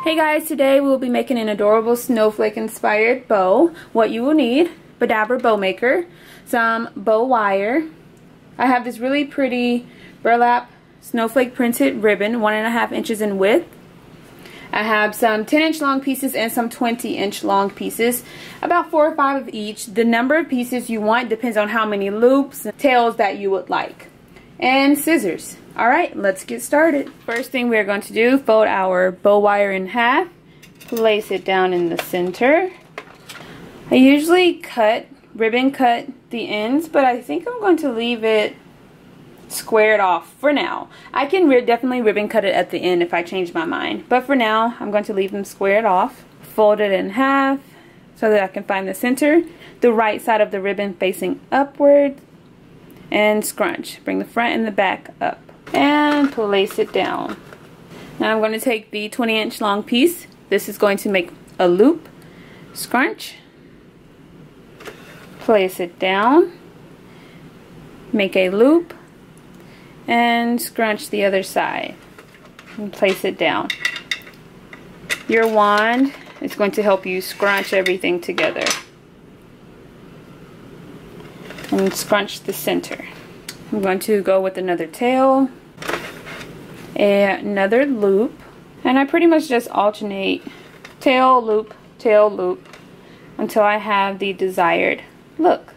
Hey guys, today we'll be making an adorable snowflake inspired bow. What you will need: Cadaver bow maker, some bow wire. I have this really pretty burlap snowflake printed ribbon, 1.5 inches in width. I have some 10-inch long pieces and some 20-inch long pieces, about 4 or 5 of each. The number of pieces you want depends on how many loops and tails that you would like. And scissors. Alright, let's get started. First thing we're going to do, fold our bow wire in half, place it down in the center. I usually ribbon cut the ends, but I think I'm going to leave it squared off for now. I can definitely ribbon cut it at the end if I change my mind, but for now I'm going to leave them squared off. Fold it in half so that I can find the center, the right side of the ribbon facing upward, and scrunch. Bring the front and the back up and place it down. Now I'm going to take the 20-inch long piece. This is going to make a loop. Scrunch, place it down, make a loop, and scrunch the other side and place it down. Your wand is going to help you scrunch everything together and scrunch the center. I'm going to go with another tail, another loop, and I pretty much just alternate tail, loop, until I have the desired look.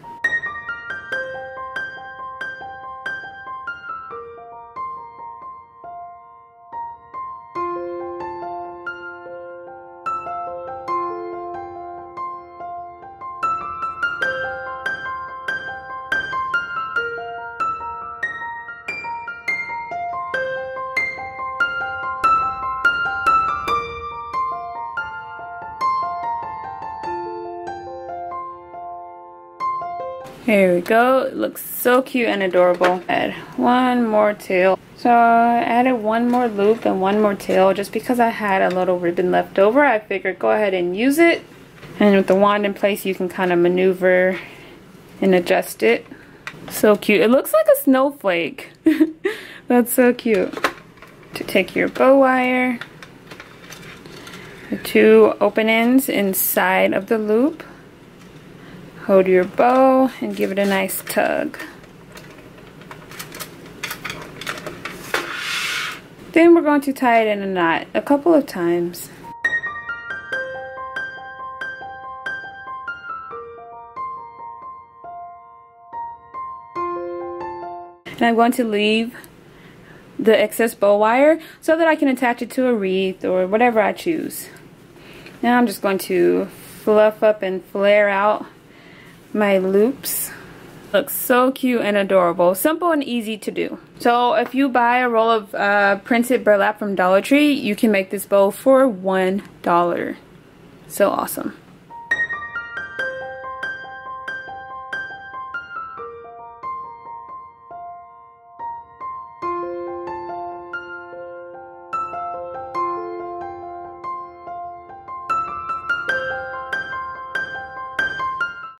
Here we go. It looks so cute and adorable. Add one more tail. So I added one more loop and one more tail just because I had a little ribbon left over. I figured go ahead and use it. And with the wand in place, you can kind of maneuver and adjust it. So cute. It looks like a snowflake. That's so cute. To take your bow wire, the 2 open ends inside of the loop. Hold your bow and give it a nice tug. Then we're going to tie it in a knot a couple of times. And I'm going to leave the excess bow wire so that I can attach it to a wreath or whatever I choose. Now I'm just going to fluff up and flare out my loops. Looks so cute and adorable. Simple and easy to do. So if you buy a roll of printed burlap from Dollar Tree, you can make this bow for $1. So awesome.